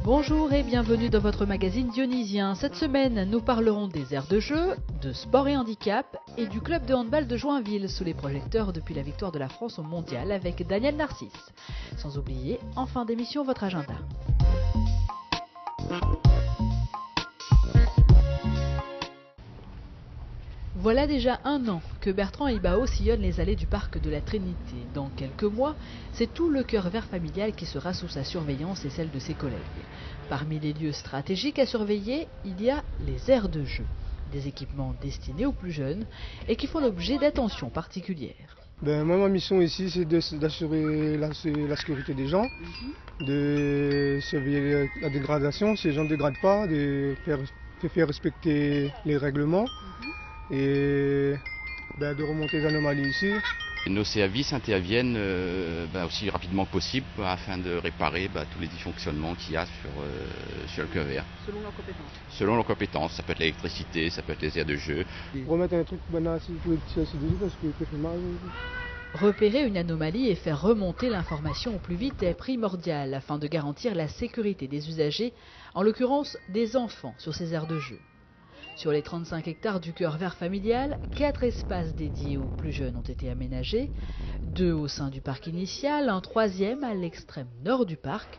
Bonjour et bienvenue dans votre magazine dionysien. Cette semaine, nous parlerons des aires de jeu, de sport et handicap et du club de handball de Joinville sous les projecteurs depuis la victoire de la France au mondial avec Daniel Narcisse. Sans oublier, en fin d'émission, votre agenda. Voilà déjà un an que Bertrand Ibao sillonne les allées du parc de la Trinité. Dans quelques mois, c'est tout le cœur vert familial qui sera sous sa surveillance et celle de ses collègues. Parmi les lieux stratégiques à surveiller, il y a les aires de jeu, des équipements destinés aux plus jeunes et qui font l'objet d'attention particulière. Moi, ma mission ici, c'est d'assurer la sécurité des gens, de surveiller la dégradation, si les gens ne dégradent pas, de faire respecter les règlements. Et de remonter les anomalies ici. Nos services interviennent aussi rapidement que possible afin de réparer tous les dysfonctionnements qu'il y a sur le cœur vert. Selon leurs compétences. Selon leurs compétences, ça peut être l'électricité, ça peut être les aires de jeu. Remettre un truc assis pour les petits assis dessus parce que ça fait mal. Repérer une anomalie et faire remonter l'information au plus vite est primordial afin de garantir la sécurité des usagers, en l'occurrence des enfants sur ces aires de jeu. Sur les 35 hectares du cœur vert familial, 4 espaces dédiés aux plus jeunes ont été aménagés, 2 au sein du parc initial, un 3e à l'extrême nord du parc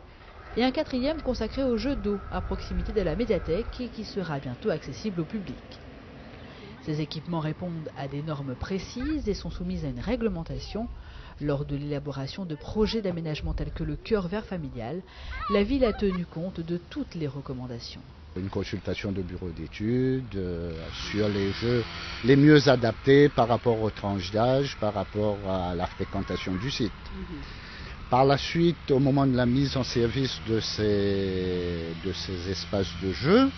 et un 4e consacré aux jeux d'eau à proximité de la médiathèque et qui sera bientôt accessible au public. Ces équipements répondent à des normes précises et sont soumis à une réglementation. Lors de l'élaboration de projets d'aménagement tels que le cœur vert familial, la ville a tenu compte de toutes les recommandations. Une consultation de bureau d'études sur les jeux les mieux adaptés par rapport aux tranches d'âge, par rapport à la fréquentation du site. Par la suite, au moment de la mise en service de ces espaces de jeu,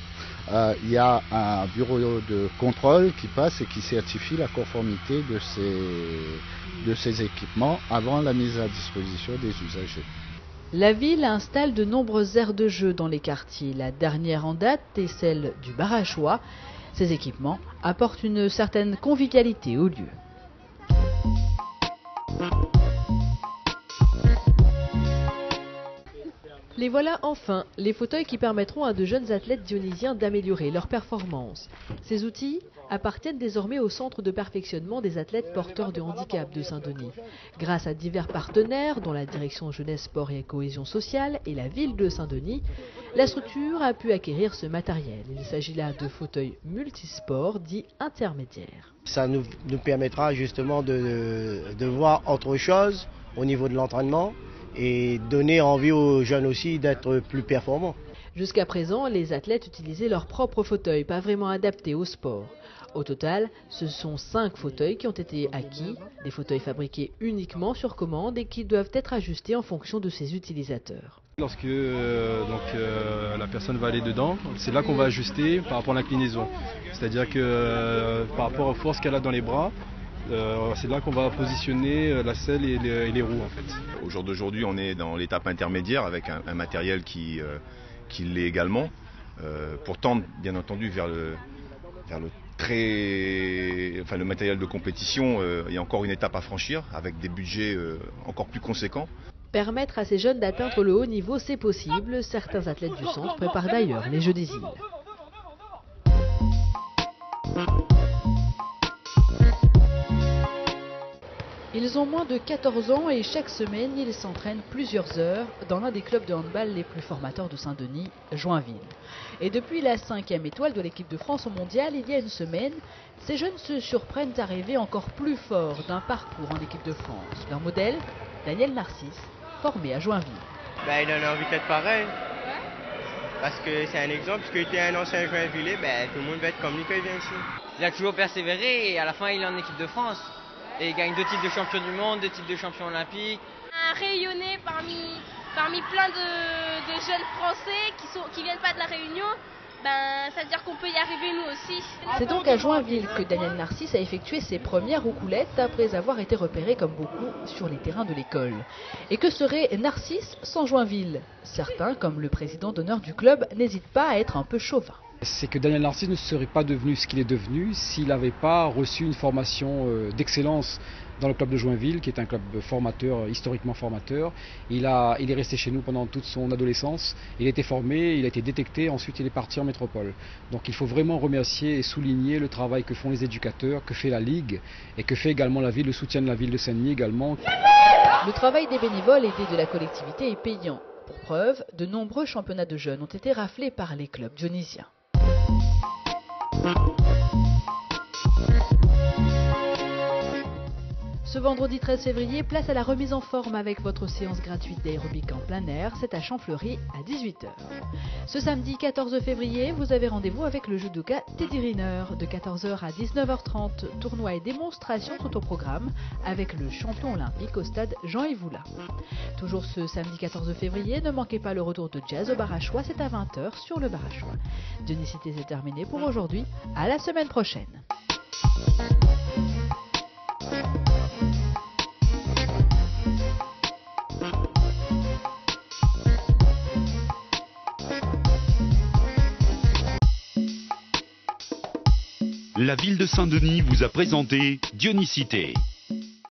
il y a un bureau de contrôle qui passe et qui certifie la conformité de ces équipements avant la mise à disposition des usagers. La ville installe de nombreuses aires de jeu dans les quartiers. La dernière en date est celle du Barachois. Ces équipements apportent une certaine convivialité au lieu. Les voilà enfin, les fauteuils qui permettront à de jeunes athlètes dionysiens d'améliorer leur performance. Ces outils appartiennent désormais au centre de perfectionnement des athlètes porteurs de handicap de Saint-Denis. Grâce à divers partenaires, dont la direction jeunesse, sport et cohésion sociale et la ville de Saint-Denis, la structure a pu acquérir ce matériel. Il s'agit là de fauteuils multisports dits intermédiaires. Ça nous permettra justement de voir autre chose au niveau de l'entraînement et donner envie aux jeunes aussi d'être plus performants. Jusqu'à présent, les athlètes utilisaient leurs propres fauteuils, pas vraiment adaptés au sport. Au total, ce sont 5 fauteuils qui ont été acquis, des fauteuils fabriqués uniquement sur commande et qui doivent être ajustés en fonction de ses utilisateurs. Lorsque la personne va aller dedans, c'est là qu'on va ajuster par rapport à l'inclinaison. C'est-à-dire que par rapport aux forces qu'elle a dans les bras, c'est là qu'on va positionner la selle et les roues en fait. Au jour d'aujourd'hui, on est dans l'étape intermédiaire avec un matériel qui l'est également, pour tendre bien entendu vers le matériel de compétition. Il y a encore une étape à franchir avec des budgets encore plus conséquents. Permettre à ces jeunes d'atteindre le haut niveau, c'est possible. Certains athlètes du centre préparent d'ailleurs les Jeux des îles. Ils ont moins de 14 ans et chaque semaine, ils s'entraînent plusieurs heures dans l'un des clubs de handball les plus formateurs de Saint-Denis, Joinville. Et depuis la 5e étoile de l'équipe de France au mondial, il y a une semaine, ces jeunes se surprennent à rêver encore plus fort d'un parcours en équipe de France. Leur modèle, Daniel Narcisse, formé à Joinville. Il en a envie d'être pareil, parce que c'est un exemple, puisqu'il était un ancien Joinvillais, tout le monde va être comme lui quand il vient ici. Il a toujours persévéré et à la fin il est en équipe de France. Et il gagne 2 titres de champion du monde, 2 titres de champion olympique. Rayonner parmi plein de jeunes Français qui viennent pas de la Réunion, ça veut dire qu'on peut y arriver nous aussi. C'est donc à Joinville que Daniel Narcisse a effectué ses premières roucoulettes après avoir été repéré comme beaucoup sur les terrains de l'école. Et que serait Narcisse sans Joinville? Certains, comme le président d'honneur du club, n'hésitent pas à être un peu chauvin. C'est que Daniel Narcisse ne serait pas devenu ce qu'il est devenu s'il n'avait pas reçu une formation d'excellence dans le club de Joinville, qui est un club formateur, historiquement formateur. Il est resté chez nous pendant toute son adolescence. Il a été formé, il a été détecté, ensuite il est parti en métropole. Donc il faut vraiment remercier et souligner le travail que font les éducateurs, que fait la Ligue et que fait également la ville, le soutien de la ville de Saint-Denis également. Le travail des bénévoles aidés de la collectivité est payant. Pour preuve, de nombreux championnats de jeunes ont été raflés par les clubs dionysiens. Ce vendredi 13 février, place à la remise en forme avec votre séance gratuite d'aérobic en plein air. C'est à Champfleury à 18h. Ce samedi 14 février, vous avez rendez-vous avec le judoka Teddy Riner. De 14h à 19h30, tournois et démonstrations sont au programme avec le champion olympique au stade Jean-Yves Voula. Toujours ce samedi 14 février, ne manquez pas le retour de jazz au Barachois, c'est à 20h sur le Barachois. Dionicité, c'est terminé pour aujourd'hui. À la semaine prochaine. La ville de Saint-Denis vous a présenté Dionicité.